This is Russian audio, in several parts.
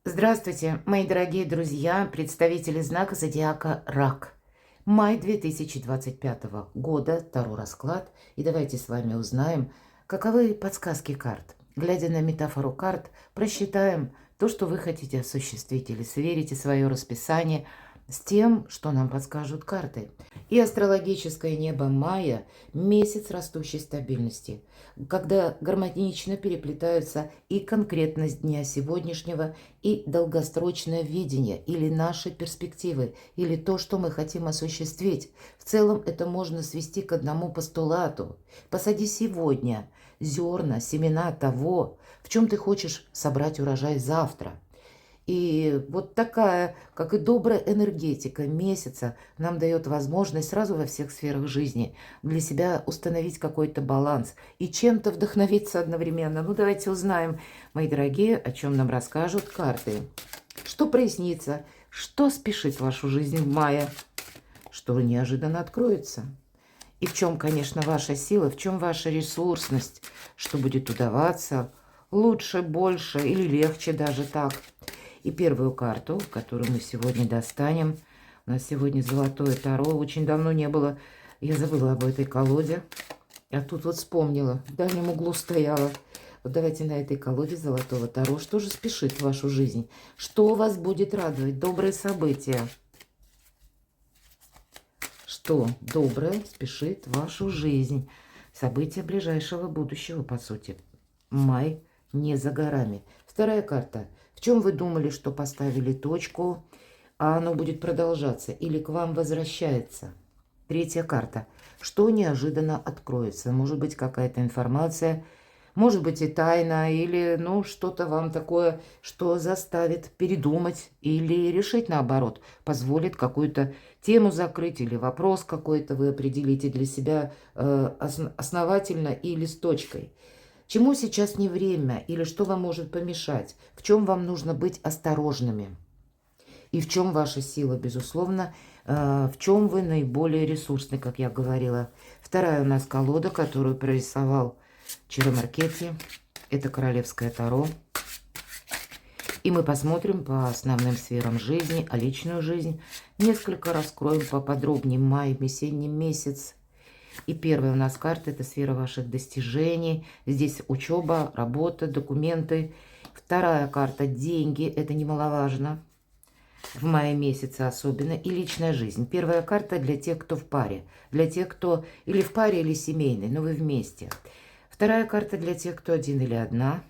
Здравствуйте, мои дорогие друзья, представители знака зодиака Рак. Май 2025 года, Таро расклад. И давайте с вами узнаем, каковы подсказки карт. Глядя на метафору карт, просчитаем то, что вы хотите осуществить, или сверите свое расписание с тем, что нам подскажут карты. И астрологическое небо мая– месяц растущей стабильности, когда гармонично переплетаются и конкретность дня сегодняшнего, и долгосрочное видение, или наши перспективы, или то, что мы хотим осуществить. В целом это можно свести к одному постулату. Посади сегодня зерна, семена того, в чем ты хочешь собрать урожай завтра. И вот такая, как и добрая энергетика месяца, нам дает возможность сразу во всех сферах жизни для себя установить какой-то баланс и чем-то вдохновиться одновременно. Ну, давайте узнаем, мои дорогие, о чем нам расскажут карты. Что прояснится, что спешит в вашу жизнь в мае, что неожиданно откроется. И в чем, конечно, ваша сила, в чем ваша ресурсность, что будет удаваться лучше, больше или легче даже так. И первую карту, которую мы сегодня достанем. У нас сегодня золотое таро. Очень давно не было. Я забыла об этой колоде. А тут вот вспомнила. В дальнем углу стояла. Вот давайте на этой колоде золотого таро. Что же спешит в вашу жизнь? Что вас будет радовать? Добрые события. Что доброе спешит в вашу жизнь? События ближайшего будущего, по сути. Май не за горами. Вторая карта. В чем вы думали, что поставили точку, а оно будет продолжаться или к вам возвращается? Третья карта. Что неожиданно откроется? Может быть, какая-то информация, может быть и тайна, или ну что-то вам такое, что заставит передумать или решить наоборот, позволит какую-то тему закрыть или вопрос какой-то вы определите для себя основательно и листочкой. Чему сейчас не время или что вам может помешать? В чем вам нужно быть осторожными? И в чем ваша сила, безусловно, в чем вы наиболее ресурсны, как я говорила. Вторая у нас колода, которую прорисовал Чиро Маркетти. Это Королевское Таро. И мы посмотрим по основным сферам жизни, а личную жизнь несколько раскроем поподробнее. Май, весенний месяц. И первая у нас карта – это сфера ваших достижений. Здесь учеба, работа, документы. Вторая карта – деньги. Это немаловажно. В мае месяце особенно. И личная жизнь. Первая карта для тех, кто в паре. Для тех, кто или в паре, или семейный, но вы вместе. Вторая карта для тех, кто один или одна.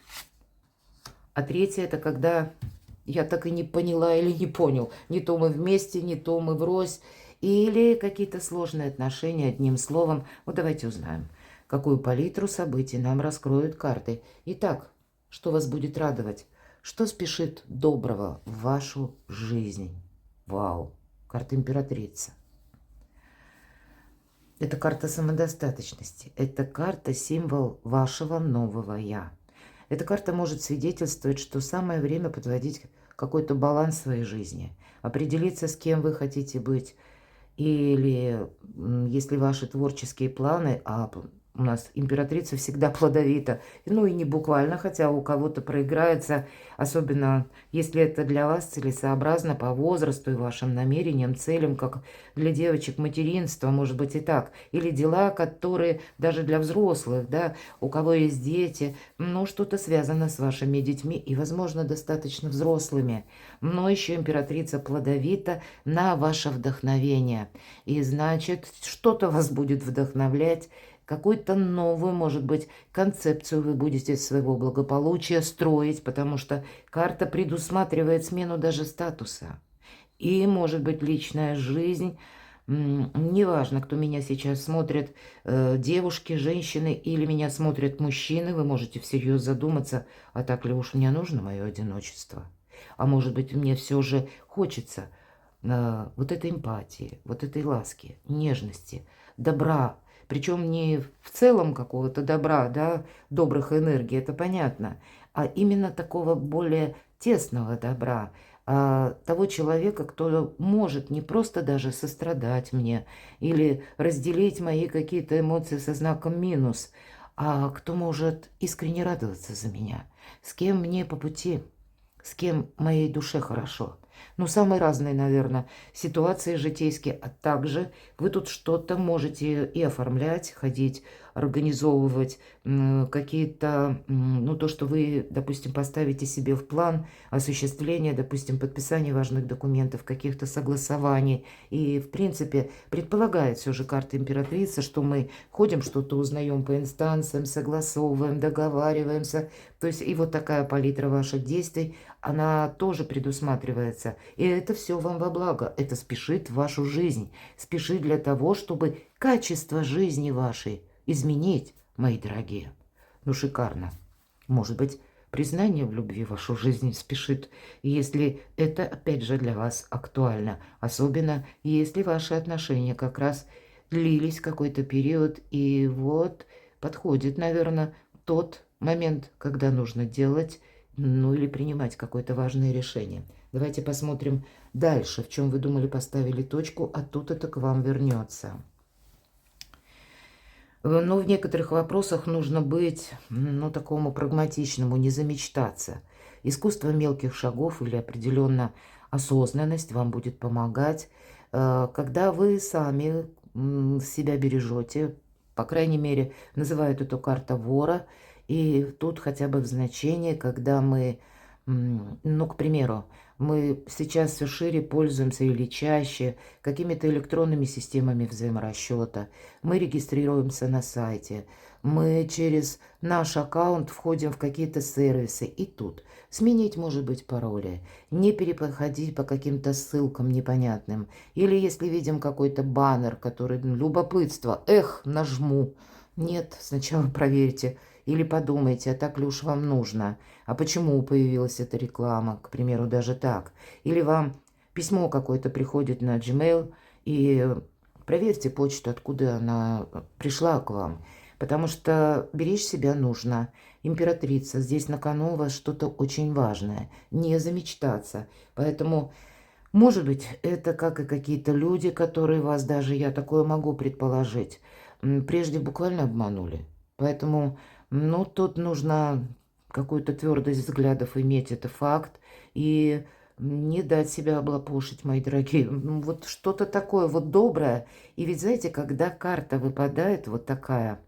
А третья – это когда я так и не поняла или не понял. Не то мы вместе, не то мы врозь. Или какие-то сложные отношения, одним словом. Вот давайте узнаем, какую палитру событий нам раскроют карты. Итак, что вас будет радовать? Что спешит доброго в вашу жизнь? Вау, карта императрица. Это карта самодостаточности. Это карта символ вашего нового «я». Эта карта может свидетельствовать, что самое время подводить какой-то баланс в своей жизни. Определиться, с кем вы хотите быть. Или если ваши творческие планы, а у нас императрица всегда плодовита, ну и не буквально, хотя у кого-то проиграется, особенно если это для вас целесообразно по возрасту и вашим намерениям, целям, как для девочек материнство, может быть и так, или дела, которые даже для взрослых, да, у кого есть дети, ну что-то связано с вашими детьми и, возможно, достаточно взрослыми, но еще императрица плодовита на ваше вдохновение. И значит, что-то вас будет вдохновлять, какую-то новую, может быть, концепцию вы будете своего благополучия строить, потому что карта предусматривает смену даже статуса. И, может быть, личная жизнь, неважно, кто меня сейчас смотрит, девушки, женщины или меня смотрят мужчины, вы можете всерьез задуматься, а так ли уж мне нужно мое одиночество? А может быть, мне все же хочется вот этой эмпатии, вот этой ласки, нежности, добра. Причем не в целом какого-то добра, да, добрых энергий, это понятно, а именно такого более тесного добра, того человека, кто может не просто даже сострадать мне или разделить мои какие-то эмоции со знаком минус, а кто может искренне радоваться за меня, с кем мне по пути, с кем моей душе хорошо. Ну, самые разные, наверное, ситуации житейские, а также вы тут что-то можете и оформлять, ходить, организовывать какие-то, ну, то, что вы, допустим, поставите себе в план осуществления, допустим, подписания важных документов, каких-то согласований. И, в принципе, предполагает все же карта императрицы, что мы ходим, что-то узнаем по инстанциям, согласовываем, договариваемся. То есть и вот такая палитра ваших действий, она тоже предусматривается. И это все вам во благо. Это спешит в вашу жизнь. Спешит для того, чтобы качество жизни вашей изменить, мои дорогие. Ну, шикарно. Может быть, признание в любви в вашу жизнь спешит, если это, опять же, для вас актуально. Особенно, если ваши отношения как раз длились какой-то период, и вот подходит, наверное, тот момент, когда нужно делать, ну или принимать какое-то важное решение. Давайте посмотрим дальше, в чем вы думали, поставили точку, а тут это к вам вернется. Но в некоторых вопросах нужно быть, ну, такому прагматичному, не замечтаться. Искусство мелких шагов или определенно осознанность вам будет помогать, когда вы сами себя бережете. По крайней мере, называют эту карту вора. И тут хотя бы в значении, когда мы, ну, к примеру, мы сейчас все шире пользуемся или чаще какими-то электронными системами взаиморасчета. Мы регистрируемся на сайте, мы через наш аккаунт входим в какие-то сервисы. И тут сменить, может быть, пароли, не переходить по каким-то ссылкам непонятным. Или если видим какой-то баннер, который любопытство, эх, нажму. Нет, сначала проверьте или подумайте, а так ли уж вам нужно. А почему появилась эта реклама, к примеру, даже так? Или вам письмо какое-то приходит на Gmail, и проверьте почту, откуда она пришла к вам. Потому что беречь себя нужно. Императрица, здесь на кону у вас что-то очень важное. Не замечтаться. Поэтому, может быть, это как и какие-то люди, которые вас даже, я такое могу предположить, прежде буквально обманули. Поэтому, ну, тут нужно какую-то твердость взглядов иметь, это факт. И не дать себя облапошить, мои дорогие. Вот что-то такое вот доброе. И ведь, знаете, когда карта выпадает вот такая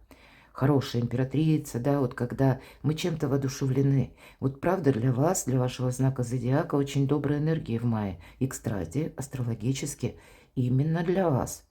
хорошая императрица, да, вот когда мы чем-то воодушевлены. Вот правда для вас, для вашего знака зодиака очень добрая энергия в мае. И, кстати, астрологически именно для вас.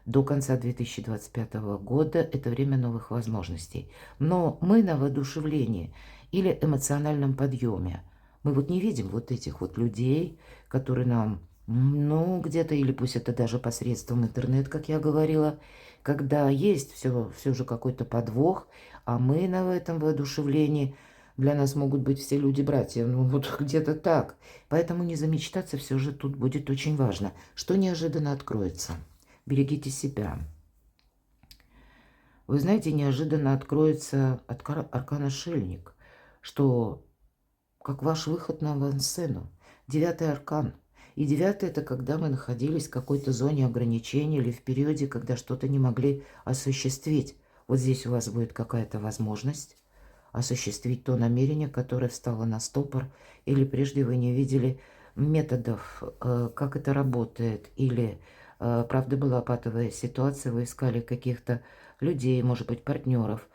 До конца 2025 года это время новых возможностей. Но мы на воодушевлении или эмоциональном подъеме. Мы вот не видим вот этих вот людей, которые нам, ну, где-то, или пусть это даже посредством интернета, как я говорила, когда есть все же какой-то подвох, а мы на этом воодушевлении, для нас могут быть все люди-братья, ну вот где-то так. Поэтому не замечтаться все же тут будет очень важно. Что неожиданно откроется? Берегите себя. Вы знаете, неожиданно откроется аркан-отшельник, что как ваш выход на авансцену. 9-й аркан. И 9-й — это когда мы находились в какой-то зоне ограничений или в периоде, когда что-то не могли осуществить. Вот здесь у вас будет какая-то возможность осуществить то намерение, которое встало на стопор, или прежде вы не видели методов, как это работает, или, правда, была патовая ситуация, вы искали каких-то людей, может быть, партнеров,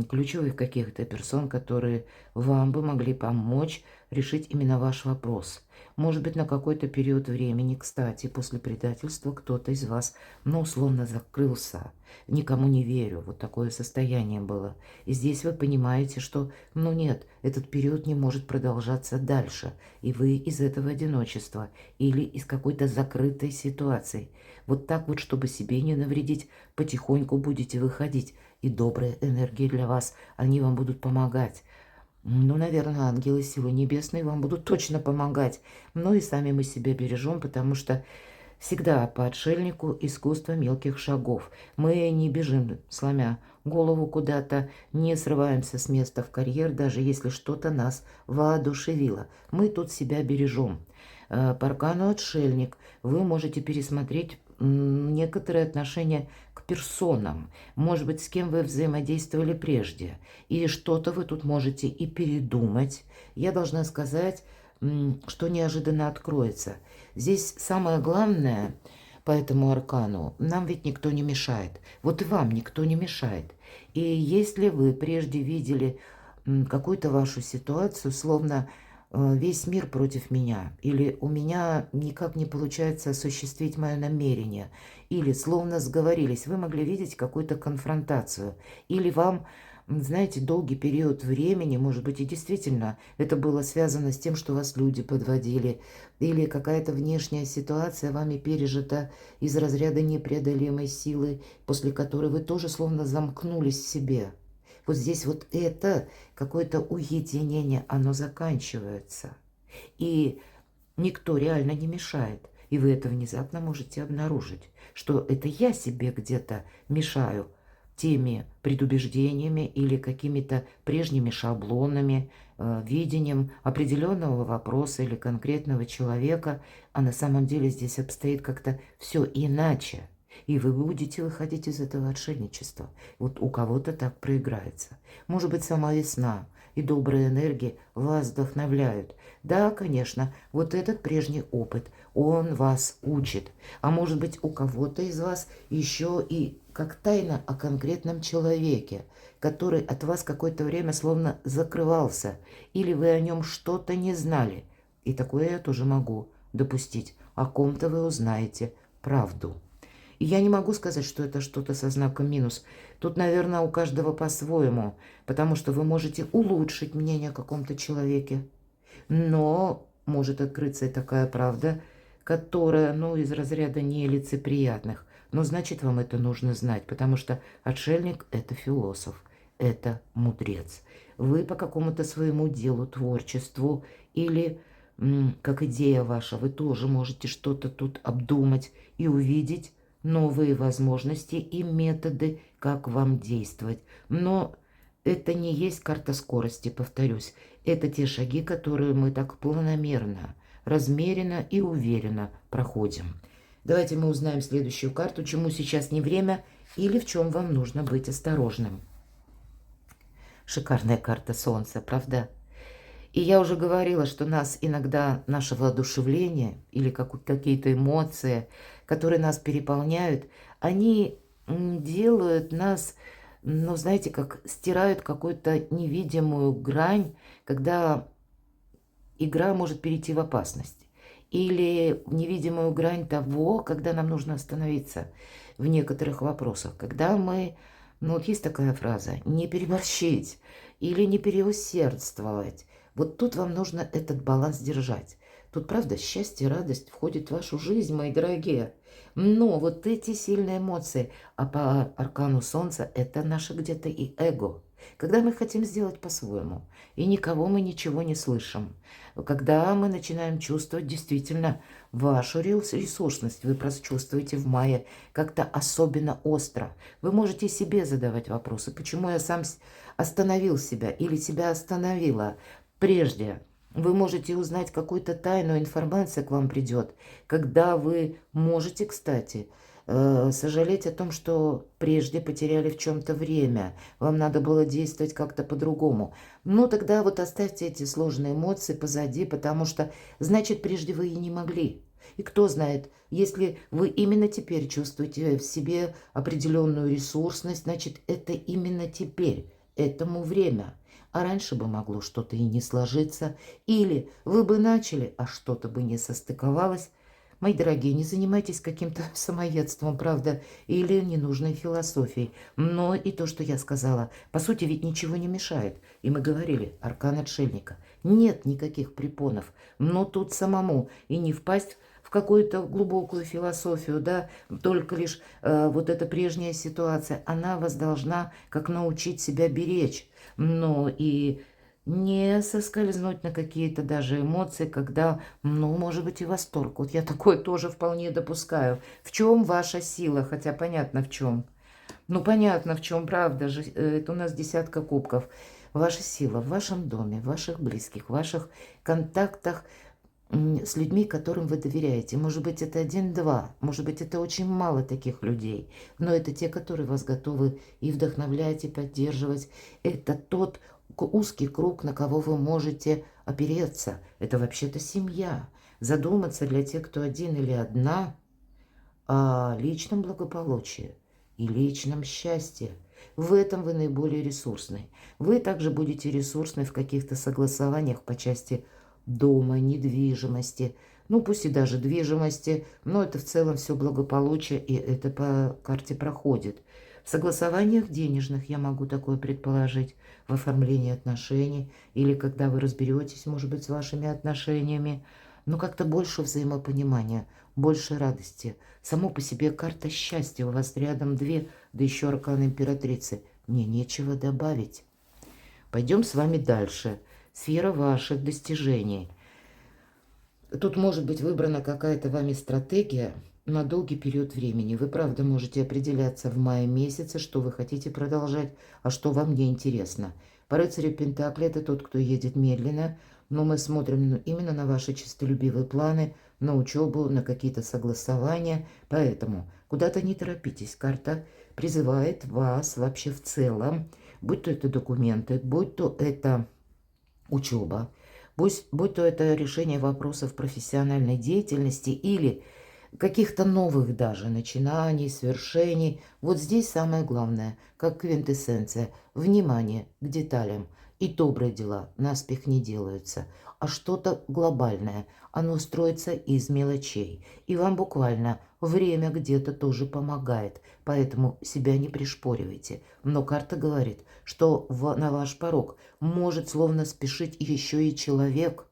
ключевых каких-то персон, которые вам бы могли помочь решить именно ваш вопрос. Может быть, на какой-то период времени, кстати, после предательства кто-то из вас, ну, условно закрылся. Никому не верю. Вот такое состояние было. И здесь вы понимаете, что, ну нет, этот период не может продолжаться дальше. И вы из этого одиночества или из какой-то закрытой ситуации. Вот так вот, чтобы себе не навредить, потихоньку будете выходить. И добрые энергии для вас, они вам будут помогать. Ну, наверное, ангелы, силы небесные вам будут точно помогать. Ну и сами мы себя бережем, потому что всегда по отшельнику искусство мелких шагов. Мы не бежим, сломя голову куда-то, не срываемся с места в карьер, даже если что-то нас воодушевило. Мы тут себя бережем. По аркану отшельник вы можете пересмотреть некоторые отношения к персонам, может быть, с кем вы взаимодействовали прежде, и что-то вы тут можете и передумать. Я должна сказать, что неожиданно откроется. Здесь самое главное по этому аркану, нам ведь никто не мешает. Вот и вам никто не мешает. И если вы прежде видели какую-то вашу ситуацию, словно весь мир против меня, или у меня никак не получается осуществить мое намерение, или словно сговорились, вы могли видеть какую-то конфронтацию, или вам, знаете, долгий период времени, может быть, и действительно это было связано с тем, что вас люди подводили, или какая-то внешняя ситуация вами пережита из разряда непреодолимой силы, после которой вы тоже словно замкнулись в себе. Вот здесь вот это какое-то уединение, оно заканчивается. И никто реально не мешает. И вы это внезапно можете обнаружить, что это я себе где-то мешаю теми предубеждениями или какими-то прежними шаблонами, видением определенного вопроса или конкретного человека, а на самом деле здесь обстоит как-то все иначе. И вы будете выходить из этого отшельничества. Вот у кого-то так проиграется. Может быть, сама весна и добрые энергии вас вдохновляют. Да, конечно, вот этот прежний опыт, он вас учит. А может быть, у кого-то из вас еще и как тайна о конкретном человеке, который от вас какое-то время словно закрывался, или вы о нем что-то не знали. И такое я тоже могу допустить. О ком-то вы узнаете правду. И я не могу сказать, что это что-то со знаком минус. Тут, наверное, у каждого по-своему, потому что вы можете улучшить мнение о каком-то человеке, но может открыться и такая правда, которая, ну, из разряда нелицеприятных. Но значит, вам это нужно знать, потому что отшельник – это философ, это мудрец. Вы по какому-то своему делу, творчеству или как идея ваша, вы тоже можете что-то тут обдумать и увидеть новые возможности и методы, как вам действовать. Но это не есть карта скорости, повторюсь. Это те шаги, которые мы так планомерно, размеренно и уверенно проходим. Давайте мы узнаем следующую карту, чему сейчас не время или в чем вам нужно быть осторожным. Шикарная карта Солнца, правда? И я уже говорила, что нас иногда, наше воодушевление или какие-то эмоции, которые нас переполняют, они делают нас, ну, знаете, как стирают какую-то невидимую грань, когда игра может перейти в опасность. Или невидимую грань того, когда нам нужно остановиться в некоторых вопросах. Когда мы, ну вот есть такая фраза, не переборщить или не переусердствовать. Вот тут вам нужно этот баланс держать. Тут, правда, счастье, радость входит в вашу жизнь, мои дорогие. Но вот эти сильные эмоции, а по аркану Солнца это наше где-то и эго. Когда мы хотим сделать по-своему, и никого мы ничего не слышим. Когда мы начинаем чувствовать действительно вашу ресурсность, вы прочувствуете в мае как-то особенно остро. Вы можете себе задавать вопросы, почему я сам остановил себя или себя остановила прежде. Вы можете узнать какую-то тайную информацию к вам придет, когда вы можете, кстати, сожалеть о том, что прежде потеряли в чем-то время, вам надо было действовать как-то по-другому. Ну, тогда вот оставьте эти сложные эмоции позади, потому что, значит, прежде вы и не могли. И кто знает, если вы именно теперь чувствуете в себе определенную ресурсность, значит, это именно теперь, этому время. А раньше бы могло что-то и не сложиться, или вы бы начали, а что-то бы не состыковалось. Мои дорогие, не занимайтесь каким-то самоедством, правда, или ненужной философией. Но и то, что я сказала, по сути, ведь ничего не мешает. И мы говорили, аркан отшельника. Нет никаких препонов, но тут самому и не впасть в какую-то глубокую философию, да, только лишь вот эта прежняя ситуация, она вас должна как научить себя беречь, но и не соскользнуть на какие-то даже эмоции, когда, ну, может быть, и восторг. Вот я такое тоже вполне допускаю. В чем ваша сила? Хотя понятно в чем. Ну, понятно в чем, правда же. Это у нас десятка кубков. Ваша сила в вашем доме, в ваших близких, в ваших контактах с людьми, которым вы доверяете. Может быть, это один-два, может быть, это очень мало таких людей, но это те, которые вас готовы и вдохновлять, и поддерживать. Это тот узкий круг, на кого вы можете опереться. Это вообще-то семья. Задуматься для тех, кто один или одна, о личном благополучии и личном счастье. В этом вы наиболее ресурсны. Вы также будете ресурсны в каких-то согласованиях по части дома, недвижимости, ну пусть и даже движимости, но это в целом все благополучие, и это по карте проходит. В согласованиях денежных я могу такое предположить, в оформлении отношений, или когда вы разберетесь, может быть, с вашими отношениями, но как-то больше взаимопонимания, больше радости. Само по себе карта счастья, у вас рядом две, да еще аркан императрицы. Мне нечего добавить. Пойдем с вами дальше. Сфера ваших достижений. Тут может быть выбрана какая-то вами стратегия на долгий период времени. Вы, правда, можете определяться в мае месяце, что вы хотите продолжать, а что вам не интересно. По рыцарю Пентакли это тот, кто едет медленно, но мы смотрим именно на ваши честолюбивые планы, на учебу, на какие-то согласования. Поэтому куда-то не торопитесь. Карта призывает вас вообще в целом, будь то это документы, будь то это учеба, будь то это решение вопросов профессиональной деятельности или каких-то новых даже начинаний, свершений. Вот здесь самое главное, как квинтэссенция, внимание к деталям. И добрые дела наспех не делаются, а что-то глобальное. Оно строится из мелочей. И вам буквально время где-то тоже помогает. Поэтому себя не пришпоривайте. Но карта говорит, что на ваш порог может словно спешить еще и человек,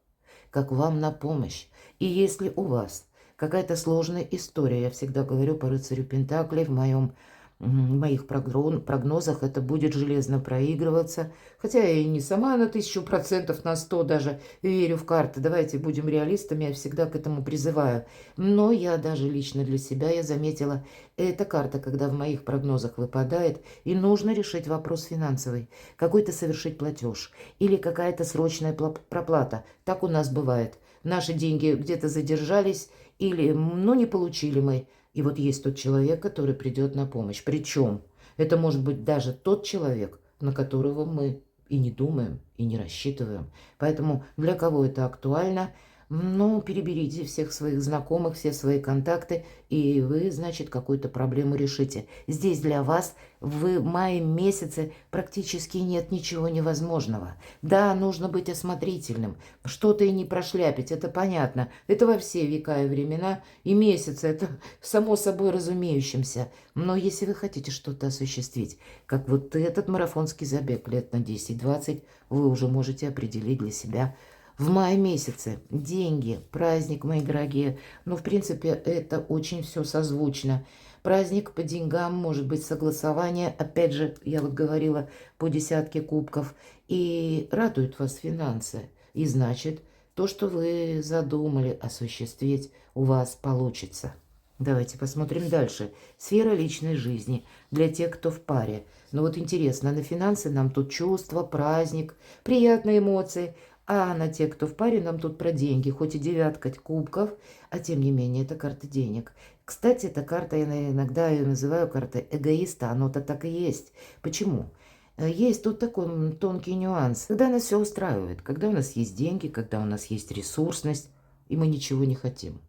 как вам на помощь. И если у вас какая-то сложная история, я всегда говорю по рыцарю Пентаклей в моих прогнозах это будет железно проигрываться. Хотя я и не сама на 1000%, на 100 даже верю в карты. Давайте будем реалистами, я всегда к этому призываю. Но я даже лично для себя, я заметила, эта карта, когда в моих прогнозах выпадает, и нужно решить вопрос финансовый. Какой-то совершить платеж или какая-то срочная проплата. Так у нас бывает. Наши деньги где-то задержались или, ну, не получили мы. И вот есть тот человек, который придет на помощь. Причем это может быть даже тот человек, на которого мы и не думаем, и не рассчитываем. Поэтому для кого это актуально? Ну, переберите всех своих знакомых, все свои контакты, и вы, значит, какую-то проблему решите. Здесь для вас в мае месяце практически нет ничего невозможного. Да, нужно быть осмотрительным, что-то и не прошляпить, это понятно. Это во все века и времена, и месяцы, это само собой разумеющимся. Но если вы хотите что-то осуществить, как вот этот марафонский забег лет на 10-20, вы уже можете определить для себя. В мае месяце деньги, праздник, мои дорогие. Ну, в принципе, это очень все созвучно. Праздник по деньгам, может быть, согласование. Опять же, я вот говорила, по десятке кубков. И радуют вас финансы. И значит, то, что вы задумали осуществить, у вас получится. Давайте посмотрим дальше. Сфера личной жизни для тех, кто в паре. Ну вот интересно, на финансы нам тут чувства, праздник, приятные эмоции. А на те, кто в паре, нам тут про деньги. Хоть и девятка кубков, а тем не менее, это карта денег. Кстати, эта карта, я иногда ее называю картой эгоиста. Оно-то так и есть. Почему? Есть тут такой тонкий нюанс. Когда нас все устраивает, когда у нас есть деньги, когда у нас есть ресурсность, и мы ничего не хотим.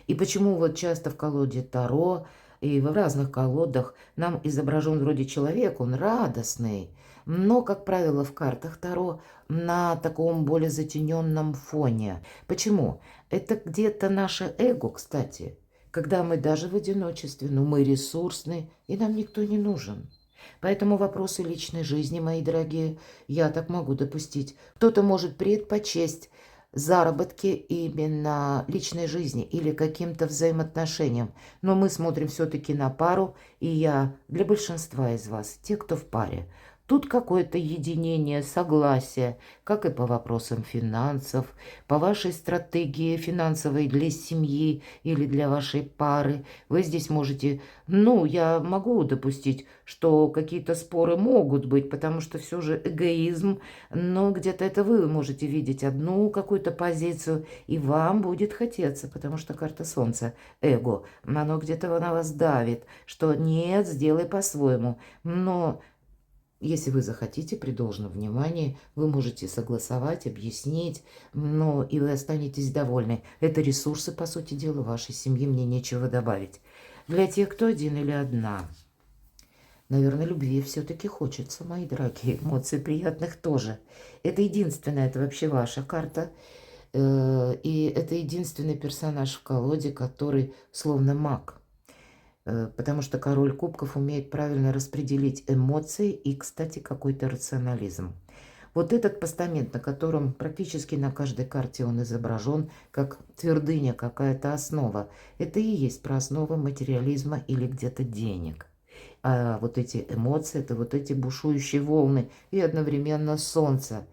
И почему вот часто в колоде Таро и в разных колодах нам изображен вроде человек, он радостный, но, как правило, в картах Таро на таком более затененном фоне. Почему? Это где-то наше эго, кстати, когда мы даже в одиночестве, но мы ресурсны, и нам никто не нужен. Поэтому вопросы личной жизни, мои дорогие, я так могу допустить. Кто-то может предпочесть заработки именно личной жизни или каким-то взаимоотношениям. Но мы смотрим все-таки на пару, и я для большинства из вас, те, кто в паре, тут какое-то единение, согласие, как и по вопросам финансов, по вашей стратегии финансовой для семьи или для вашей пары. Вы здесь можете, ну, я могу допустить, что какие-то споры могут быть, потому что все же эгоизм, но где-то это вы можете видеть одну какую-то позицию, и вам будет хотеться, потому что карта Солнца, эго, оно где-то на вас давит, что нет, сделай по-своему, но Если вы захотите, при должном внимании, вы можете согласовать, объяснить, но и вы останетесь довольны. Это ресурсы, по сути дела, вашей семьи, мне нечего добавить. Для тех, кто один или одна, наверное, любви все-таки хочется, мои дорогие, эмоций приятных тоже. Это единственная, это вообще ваша карта. И это единственный персонаж в колоде, который словно маг. Потому что король кубков умеет правильно распределить эмоции и, кстати, какой-то рационализм. Вот этот постамент, на котором практически на каждой карте он изображен, как твердыня, какая-то основа, это и есть про основу материализма или где-то денег. А вот эти эмоции, это вот эти бушующие волны и одновременно солнце.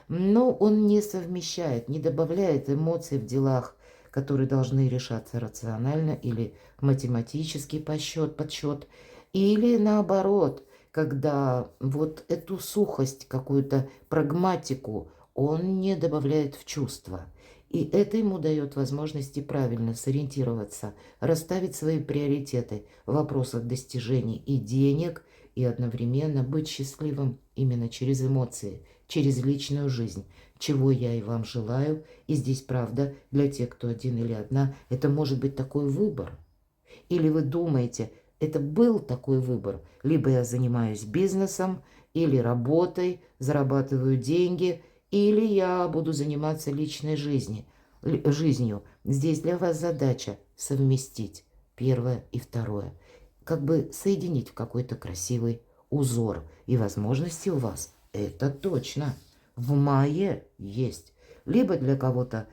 Но он не совмещает, не добавляет эмоций в делах, которые должны решаться рационально или математический подсчет, или наоборот, когда вот эту сухость, какую-то прагматику он не добавляет в чувства. И это ему дает возможности правильно сориентироваться, расставить свои приоритеты в вопросах достижений и денег, и одновременно быть счастливым именно через эмоции, через личную жизнь, чего я и вам желаю. И здесь, правда, для тех, кто один или одна, это может быть такой выбор. Или вы думаете, это был такой выбор, либо я занимаюсь бизнесом, или работой, зарабатываю деньги, или я буду заниматься личной жизнью. Здесь для вас задача совместить первое и второе. Как бы соединить в какой-то красивый узор. И возможности у вас, это точно, в мае есть. Либо для кого-то,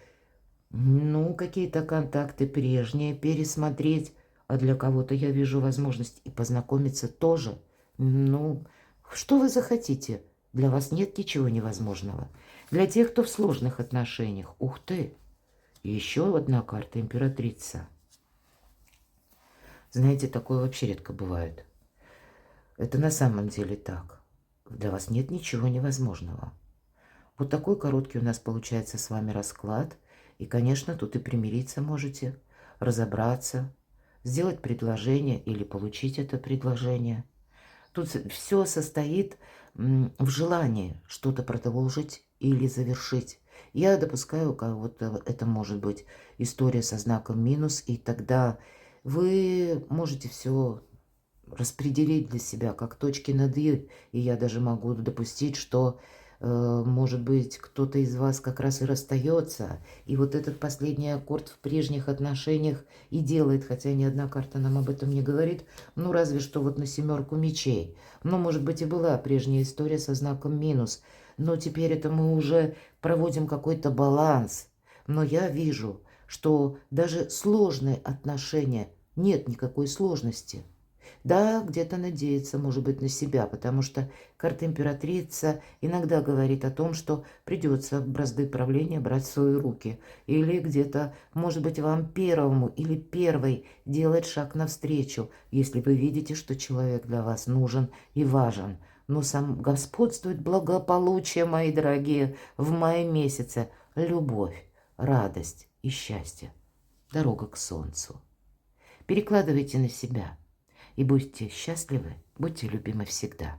ну, какие-то контакты прежние пересмотреть, а для кого-то я вижу возможность и познакомиться тоже. Ну, что вы захотите? Для вас нет ничего невозможного. Для тех, кто в сложных отношениях, ух ты, еще одна карта императрица. Знаете, такое вообще редко бывает. Это на самом деле так. Для вас нет ничего невозможного. Вот такой короткий у нас получается с вами расклад. И, конечно, тут и примириться можете, разобраться, сделать предложение или получить это предложение. Тут все состоит в желании что-то продолжить или завершить. Я допускаю, кого-то это может быть история со знаком минус, и тогда вы можете все распределить для себя как точки над «и». И я даже могу допустить, что, может быть, кто-то из вас как раз и расстается. И вот этот последний аккорд в прежних отношениях и делает, хотя ни одна карта нам об этом не говорит, ну разве что вот на 7 мечей. Ну, может быть, и была прежняя история со знаком минус, но теперь это мы уже проводим какой-то баланс. Но я вижу, что даже сложные отношения, нет никакой сложности. Да, где-то надеяться, может быть, на себя, потому что карта императрица иногда говорит о том, что придется бразды правления брать в свои руки. Или где-то, может быть, вам первому или первой делать шаг навстречу, если вы видите, что человек для вас нужен и важен. Но сам господствует благополучие, мои дорогие, в мае месяце. Любовь, радость и счастье. Дорога к солнцу. Перекладывайте на себя. И будьте счастливы, будьте любимы всегда.